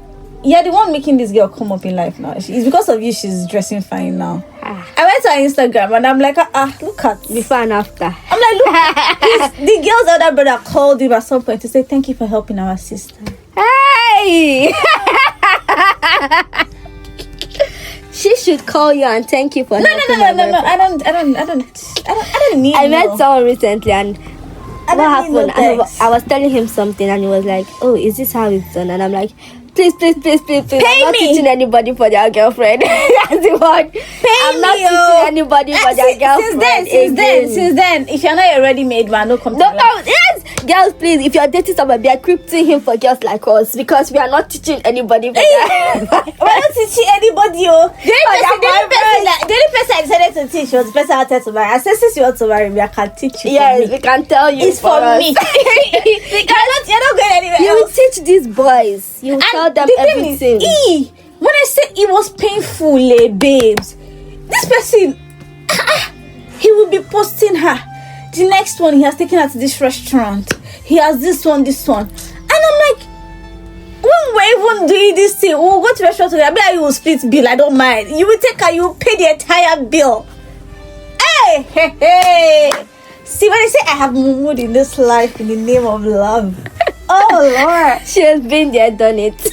you're the one making this girl come up in life now. It's because of you she's dressing fine now. I went to her Instagram and I'm like, look at before and after. I'm like, look, the girl's elder brother called him at some point to say thank you for helping our sister. Hey. She should call you and thank you for helping. No. I don't need. I met someone recently, and what happened? I was telling him something, and he was like, "Oh, is this how it's done?" And I'm like, "Please, Pay I'm not me. teaching anybody for their girlfriend." That's the word. I'm not teaching anybody for their girlfriend. Since then, if you're not a ready-made man, don't come to me. Yes, girls, please, if you're dating somebody, be equipping him for girls like us, because we are not teaching anybody for that. We're not teaching anybody. The only person I decided to teach was the person I wanted to marry. I said, since you want to marry me, I can teach you. Yes, we can tell you. It's for us. me. You're not going anywhere You will else. teach these boys. You will tell them the everything. Thing is, when I said it was painful, babes, this person, he will be posting her. The next one, he has taken her to this restaurant. He has this one. And I'm like, when we're even doing this thing, we'll go to the restaurant together. Maybe you will split bill. I don't mind. You will take her, you will pay the entire bill. Hey. See, when I say I have mood in this life in the name of love. Oh, Lord. She has been there, done it. See,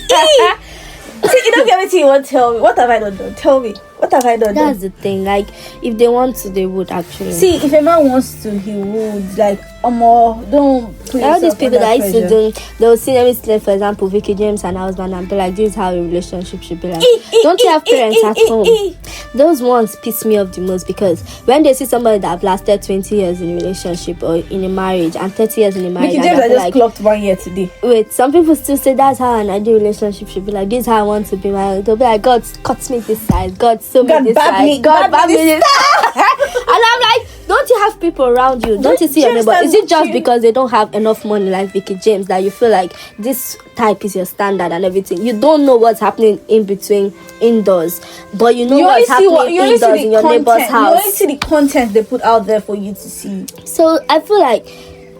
you don't get anything you won't tell me. What have I not done? Tell me. What have I not done? That's the thing. Like, if they want to, they would actually. See, if a man wants to, he would. Like, don't put All these yourself people that under used to pressure. do, they'll see them, for example, Vicky James and her husband, and be like, this is how a relationship should be like. Don't you have parents at home? Those ones piss me off the most, because when they see somebody that have lasted 20 years in a relationship or in a marriage and 30 years in a marriage, Vicky and James, I they'll be just like, clocked 1 year today. wait, some people still say that's how an ideal relationship should be like. This is how I want to be married. They'll be like, God cut me this side, God sew me this side, God bab me this side. And I'm like, don't you have people around you? Don't you see your James neighbor? Is it just you- because they don't have enough money like Vicky James that you feel like this type is your standard and everything? You don't know what's happening in between indoors, but you know what's happening indoors in your neighbor's You only house. see the content they put out there for you to see. So I feel like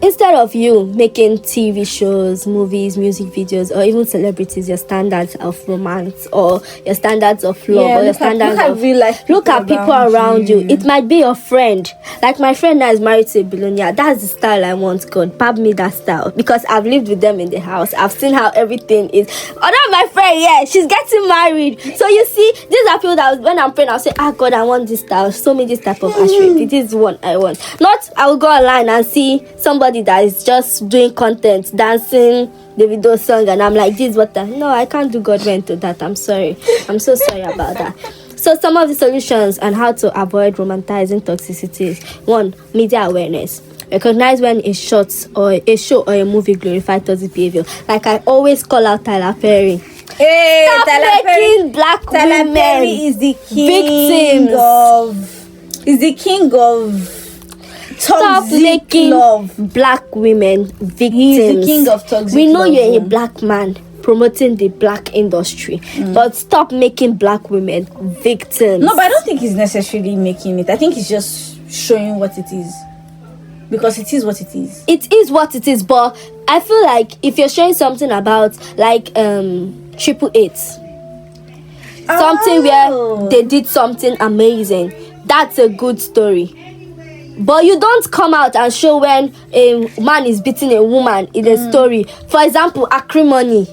instead of you making TV shows, movies, music videos, or even celebrities your standards of romance or your standards of love or your standards of real life. look at people around you. It might be your friend. Like my friend now is married to a billionaire. That's the style I want. God, pab me that style, because I've lived with them in the house. I've seen how everything is. Although my friend, yeah, she's getting married. So you see, these are people that when I'm praying, I'll say, God, I want this style. Show me this type of ashray. This is what I want. Not I will go online and see somebody that is just doing content, dancing the video song, and I'm like, this is what no, I can't do God went to that. I'm sorry. I'm so sorry about that. So some of the solutions on how to avoid romanticizing toxicity is: 1, media awareness. Recognize when a short or a show or a movie glorify toxic behavior. Like I always call out Tyler Perry. Hey, Stop making black Tyler women Perry is the king victims. is the king of Stop toxic making love. black women victims. He's the king of toxic We know love. you're a black man promoting the black industry, but stop making black women victims. No, but I don't think he's necessarily making it. I think he's just showing what it is. Because it is what it is. It is what it is, but I feel like if you're showing something about like triple eight, something where they did something amazing, that's a good story. But you don't come out and show when a man is beating a woman in a story. For example, acrimony.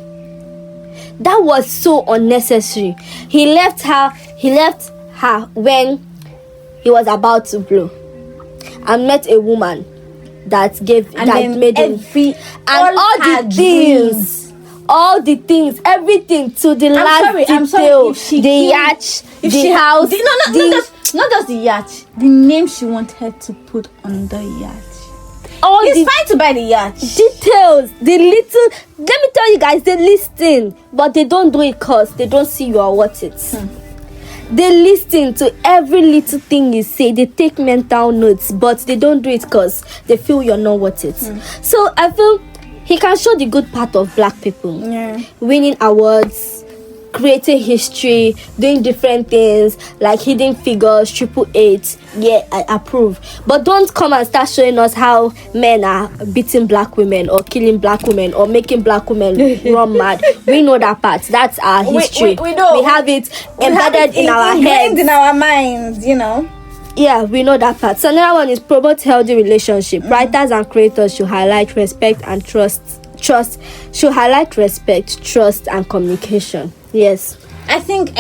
That was so unnecessary. He left her when he was about to blow, and met a woman that made him all the things, everything to the last detail. The yacht, the house. Not just the yacht. The name she wanted to put on the yacht. It's fine to buy the yacht. Details, the little. Let me tell you guys, they listen, but they don't do it because they don't see you are worth it. They listen to every little thing you say. They take mental notes, but they don't do it because they feel you're not worth it. So I feel he can show the good part of black people. Winning awards, creating history, doing different things like hidden figures, triple eight. Yeah, I approve. But don't come and start showing us how men are beating black women or killing black women or making black women run mad. We know that part. That's our history. We know. We have it embedded in our heads, in our minds, you know. Yeah, we know that part. So another one is promote healthy relationship. Writers and creators should highlight respect and trust. Should highlight respect, trust, and communication. Yes. I think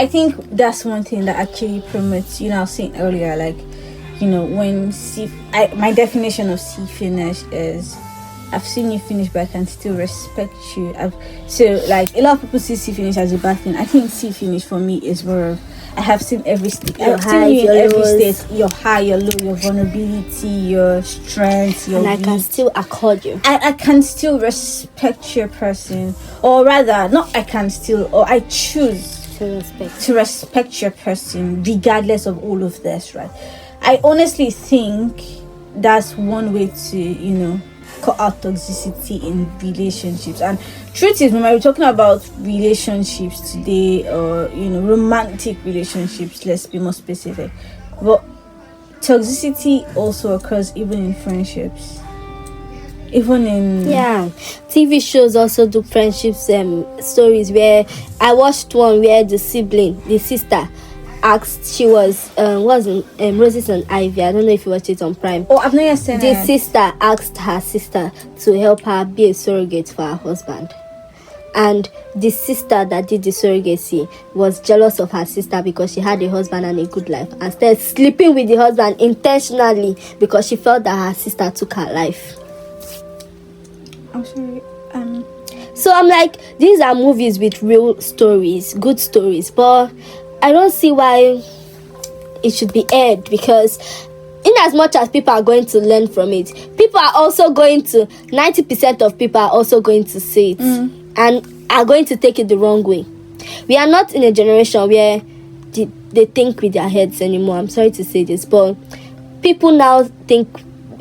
that's one thing that actually promotes, you know, I was saying earlier, like, you know, when my definition of see finish is I've seen you finish, but I can still respect you. So like a lot of people see C finish as a bad thing. I think C finish for me is more of, I have seen every state. I've seen you in every state. Your high, your low, your vulnerability, your strength, your And I weak. can still accord you. I can still respect your person, or rather, not I can still, or I choose to respect your person regardless of all of this, right? I honestly think that's one way to, cut out toxicity in relationships. And truth is, when we're talking about relationships today, or romantic relationships, let's be more specific, but toxicity also occurs even in friendships, even in TV shows also do friendships stories. Where I watched one where the sister asked, she was Roses and Ivy. I don't know if you watched it on Prime. Oh, I've never seen the it. sister asked her sister to help her be a surrogate for her husband, and the sister that did the surrogacy was jealous of her sister because she had a husband and a good life, and started sleeping with the husband intentionally because she felt that her sister took her life. I'm sorry. So I'm like, these are movies with real stories, good stories, but I don't see why it should be aired, because in as much as people are going to learn from it, 90% of people are also going to see it and are going to take it the wrong way. We are not in a generation where they think with their heads anymore. I'm sorry to say this, but people now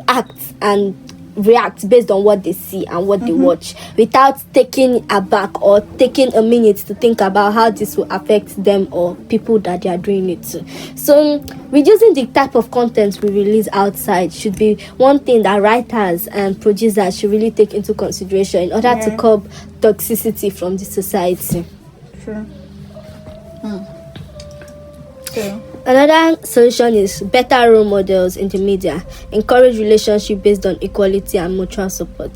act and react based on what they see and what they watch, without taking aback or taking a minute to think about how this will affect them or people that they are doing it to. So reducing the type of content we release outside should be one thing that writers and producers should really take into consideration in order to curb toxicity from the society. True. True. Another solution is better role models in the media. Encourage relationship based on equality and mutual support.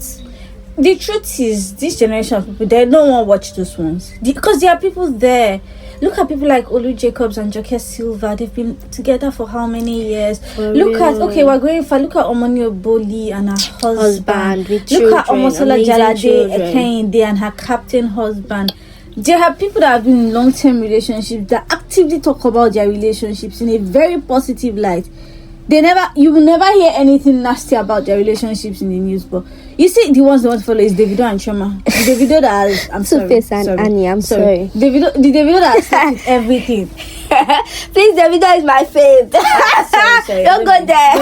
The truth is, this generation of people, they don't want to watch those ones. Because there are people there. Look at people like Olu Jacobs and Joke Silva. They've been together for how many years? Look at Omoni Oboli and her husband. With Look children, at Omosola Jalade children. Ekehinde and her captain husband. There are people that have been in long-term relationships that actively talk about their relationships in a very positive light. You will never hear anything nasty about their relationships in the news. But you see, the ones they want to follow is Davido and Choma. The Davido that has, I'm sorry, Two-Face and Annie, I'm sorry. The Davido that has started everything. Please, Davido is my fave. Sorry. Don't go there.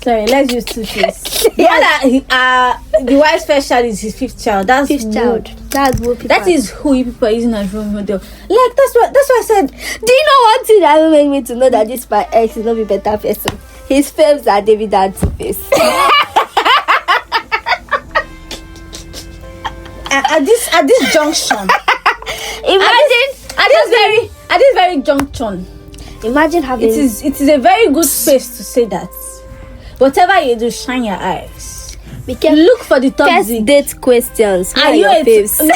Sorry, let's use Two-Face. The wife's first child is his fifth child. That's Fifth child. That's what people That is who you people are using as role model. Like that's why I said. Do you know one thing that made me to know that this my ex is not a better person? His faves are David and Two-Face. at this junction. Imagine At this very junction. Imagine having It is a very good space to say that. Whatever you do, shine your eyes. Look for the toxic. first date questions. Who Are are you your a faves? No.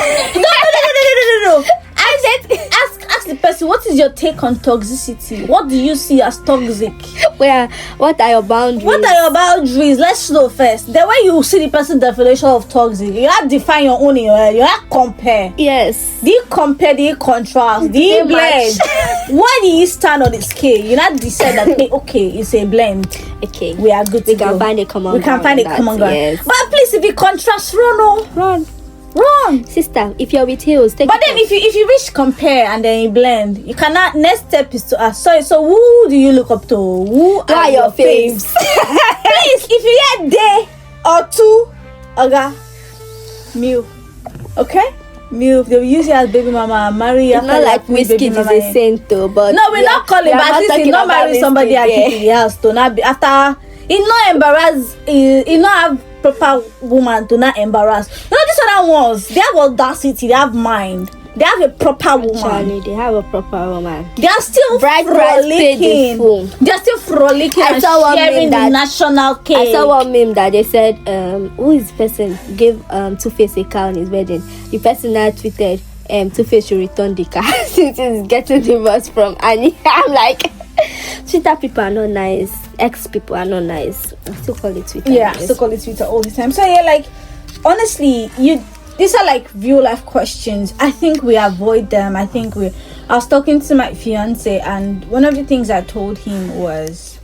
Ask the person, what is your take on toxicity? What do you see as toxic? What are your boundaries? What are your boundaries? Let's know first. The way you see the person's definition of toxic, you have to define your own in your head. You have to compare. Yes. Do you compare? Do you contrast? Do you blend? Why do you stand on the scale? You not decide that okay, it's a blend. Okay. We are good. We can find a common ground. Yes. But please, if you contrast, run. Sister, if you're with heels, take But it then off. if you wish compare and then you blend, you cannot. Next step is to ask. Sorry, so who do you look up to? Who are your faves? Please, if you get day or two, milk. Okay? Milk. They will use you as baby mama, marry you. It's not like whiskey is a saint though, but no, we're not calling. But at least you not marry somebody and keep in the house to not be after. He not embarrass. He not have proper woman to not embarrass. You know these other ones. They have audacity. They have mind. They have a proper woman. Actually, they have a proper woman. They are still Bright price paid in full. They are still frolicking I and saw one sharing meme the national cake. I saw one meme that they said, who is the person gave Two-Face a car on his wedding? The person now tweeted, Two-Face should return the car since he's getting divorced from Annie. I'm like, Twitter people are not nice. Ex people are not nice. I still call it Twitter. Yeah, still call it Twitter all the time. So yeah, like honestly, these are like real life questions. I think we avoid them. I was talking to my fiance, and one of the things I told him was,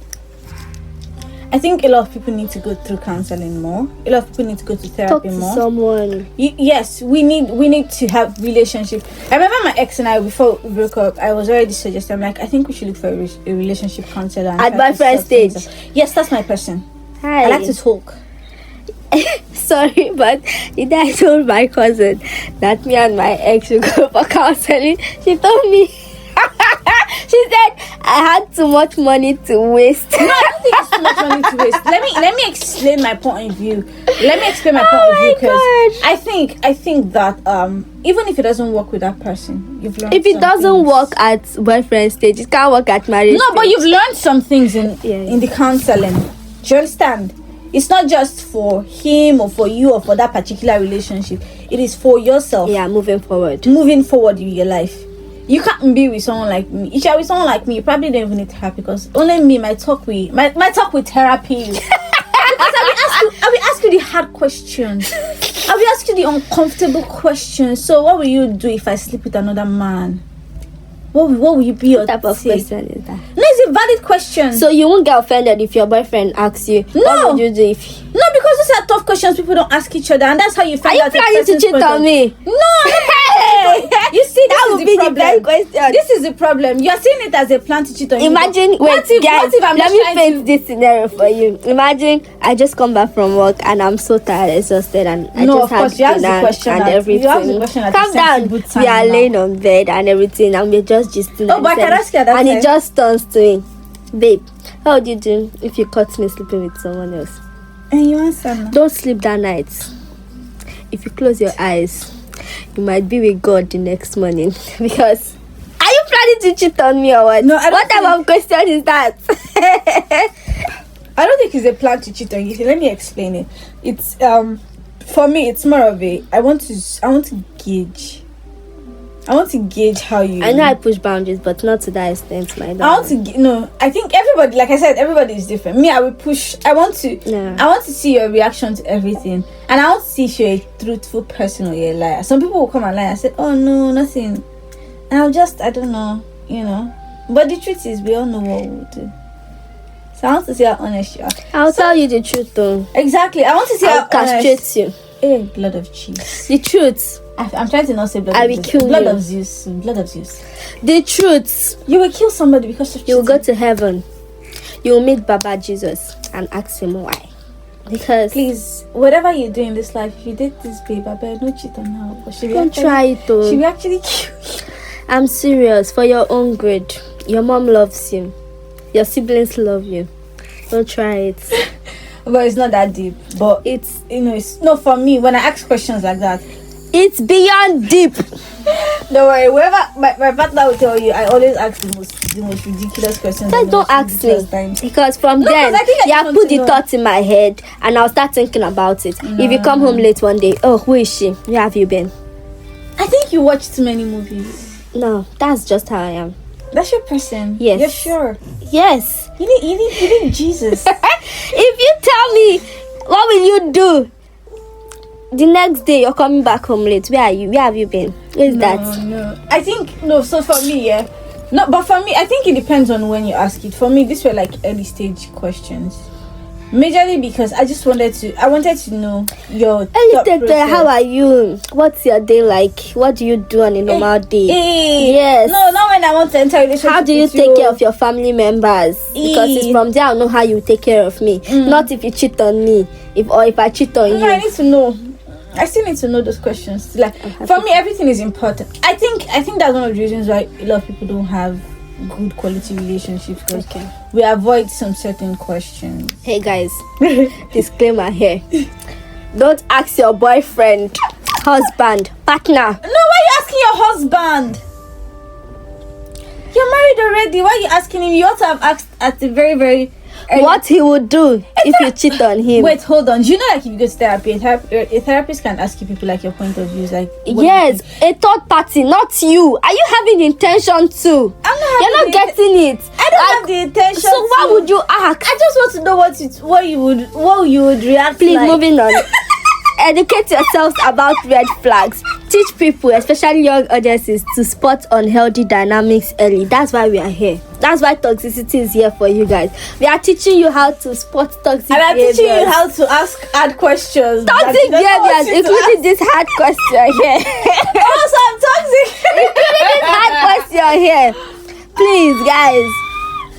I think a lot of people need to go through counseling more. A lot of people need to go to therapy Talk to more. someone. Yes, we need to have relationship. I remember my ex and I, before we broke up, I was already suggesting, I'm like, I think we should look for a relationship counselor. At my friend stage. Yes, that's my person. Hi. I like to talk. Sorry, but the day I told my cousin that me and my ex would go for counseling, she told me, she said I had too much money to waste. No, I don't think it's too much money to waste. Let me explain my point of view. Because I think that even if it doesn't work with that person, you've learned. If it doesn't work at boyfriend stage, it can't work at marriage. No, but you've learned some things in Yeah. the counseling. Do you understand? It's not just for him or for you or for that particular relationship. It is for yourself. Yeah, moving forward. Moving forward in your life. You can't be with someone like me. If you're with someone like me, you probably don't even need therapy, because only me might talk with therapy. Because I will ask you the hard questions. I will ask you the uncomfortable questions. So what will you do if I sleep with another man? What will you be your What type of take? question is that? No, it's a valid question. So you won't get offended if your boyfriend asks you, No. what would you do if... No, because these are tough questions people don't ask each other, and that's how you Are find you out. planning to cheat on me? No, you see, That this would is be the the best problem. question. This is the problem. You are seeing it as a plan to cheat on you. Imagine, what if I'm let just me trying paint this scenario for you. Imagine I just come back from work and I'm so tired, exhausted, and I No, just of course, you had ask the dinner question and at- everything. you ask the question at a Calm down. sensible time We are now. laying on bed and everything, and we're just gisting. Oh, but I can ask you at that and time. he just turns to me, babe, how would you do if you caught me sleeping with someone else? And you answer now. Don't sleep that night. If you close your eyes, you might be with God the next morning. Because are you planning to cheat on me or what? No, I don't What type of question is that? I don't think it's a plan to cheat on you. Let me explain it. It's for me, it's more of a I want to gauge how you. I know I push boundaries, but not to that extent, my I want darling. to no. I think everybody, like I said, everybody is different. Me, I will push. I want to see your reaction to everything, and I want to see if you're a truthful person or you're a liar. Some people will come and lie and say, "Oh no, nothing," and I don't know, But the truth is, we all know what we'll do. So I want to see how honest you are. I'll tell you the truth, though. Exactly. I want to see I'll how castrate honest. you. Hey, blood of cheese. The truth. I'm trying to not say blood. I of will Zeus. kill blood you. of Zeus. Blood of Zeus. The truth. You will kill somebody because of You will go cheating. to heaven. You will meet Baba Jesus and ask him why. Because Please, whatever you do in this life, if you did this babe, I better not cheat on her. But she will don't actually- try it, though. She will actually kill you. I'm serious. For your own good. Your mom loves you. Your siblings love you. Don't try it. But it's not that deep. But It's it's no for me. When I ask questions like that, it's beyond deep. don't worry. Whoever my partner will tell you, I always ask the most ridiculous questions. Just and the don't most ask me. ridiculous times. Because from No, then, 'cause I think I you just have want put to the know. thoughts in my head and I'll start thinking about it. If you come home late one day, oh, who is she? Where have you been? I think you watch too many movies. No, that's just how I am. That's your person. Yes. You're sure. Yes. You need Jesus. If you tell me, what will you do? The next day, you're coming back home late. Where are you? Where have you been? Where is that? No. I think no. So for me, yeah. No, but for me, I think it depends on when you ask it. For me, these were like early stage questions. Majorly because I wanted to know your thought process. How are you? What's your day like? What do you do on a normal day? Yes. No, not when I want to enter a relationship. How do you with take care of your family members? Because it's Eh. from there I'll know how you take care of me. Not if you cheat on me. If I cheat on No, I you. need to know. I still need to know those questions. Like for me, everything is important. I think that's one of the reasons why a lot of people don't have good quality relationships, because we avoid some certain questions. Hey guys, disclaimer here. Don't ask your boyfriend, husband, partner. No, why are you asking your husband? You're married already. Why are you asking him? You ought to have asked at the very, very. what he would do if you cheat on him. Wait, hold on. Do you know, like, if you go to therapy, a therapist can ask you people like your point of views, like yes, a third party, not you. Are you having the intention to? You're not getting it. I don't have the intention. So why would you ask? I just want to know what you would react. Please, like. moving on. Educate yourselves about red flags. Teach people, especially young audiences, to spot unhealthy dynamics early. That's why we are here. That's why Toxicity is here for you guys. We are teaching you how to spot toxic And I'm behaviors. teaching you how to ask hard questions. Toxic behaviors, including this hard question here. Also, I'm toxic. Including this hard question here. Please, guys,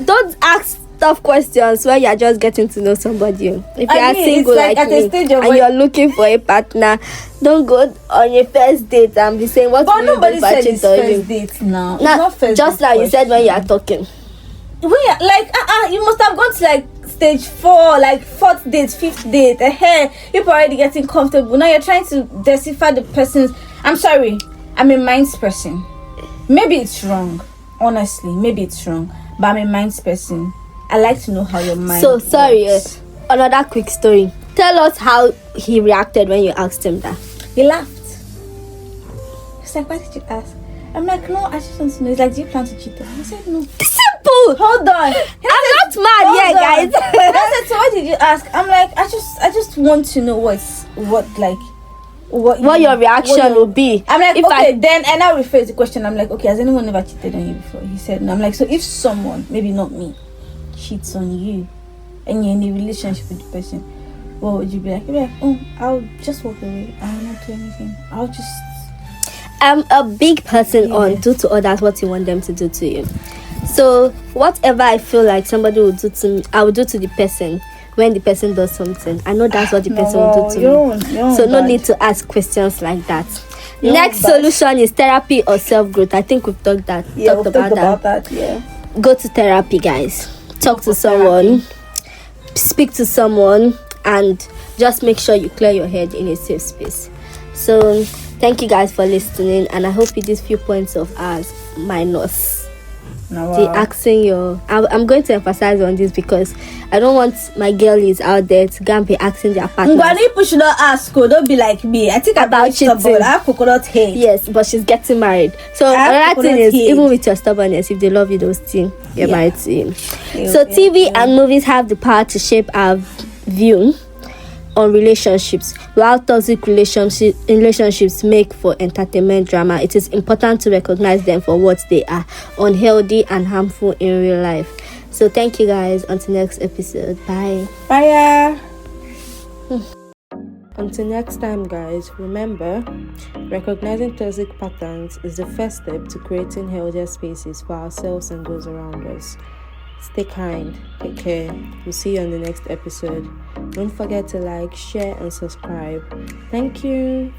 don't ask tough questions when you're just getting to know somebody. If you are single like me and you're looking for a partner, don't go on your first date and be saying what will nobody you do said it's on first you. date now. Just now you said when you are talking. When you're like, you must have gone to like stage 4, like 4th date, 5th date. You're already getting comfortable. Now you're trying to decipher the person's. I'm sorry, I'm a minds person. Maybe it's wrong. Honestly, maybe it's wrong. But I'm a minds person. I like to know how your mind So sorry, works. Another quick story. Tell us how he reacted when you asked him that. He laughed. He's like, why did you ask? I'm like, no, I just want to know. He's like, do you plan to cheat on me? I said, no. Simple. Hold on. I'm not mad yet, guys. I said, so why did you ask? I'm like, I just want to know what your reaction will be. I'm like, if okay, then I now rephrase the question. I'm like, okay, has anyone ever cheated on you before? He said no. I'm like, so if someone, maybe not me, cheats on you and you're in a relationship with the person, what would you be like? You'd be like, oh, I'll just walk away. I will not do anything. I'll just. I'm a big person on do to others what you want them to do to you. So whatever I feel like somebody will do to me, I will do to the person when the person does something. I know that's what the person will do to me. So no need to ask questions like that. Next solution is therapy or self-growth. I think we've talked about that. Yeah. Go to therapy, guys. Talk to someone, speak to someone, and just make sure you clear your head in a safe space. So thank you guys for listening, and I hope you did few points of ours minus the asking your. I'm going to emphasize on this because I don't want my girlies out there to go and be asking their partners. People should not ask. Don't be like me. I think about cheating. I have coconut hate. Yes, but she's getting married. So another thing is, even with your stubbornness, if they love you, they'll still get married to you. So TV and movies have the power to shape our view on relationships. While toxic relationships make for entertainment drama, it is important to recognize them for what they are: unhealthy and harmful in real life. So thank you guys. Until next episode. Bye. Bye. Until next time, guys, remember, recognizing toxic patterns is the first step to creating healthier spaces for ourselves and those around us. Stay kind, take care. We'll see you on the next episode. Don't forget to like, share, and subscribe. Thank you.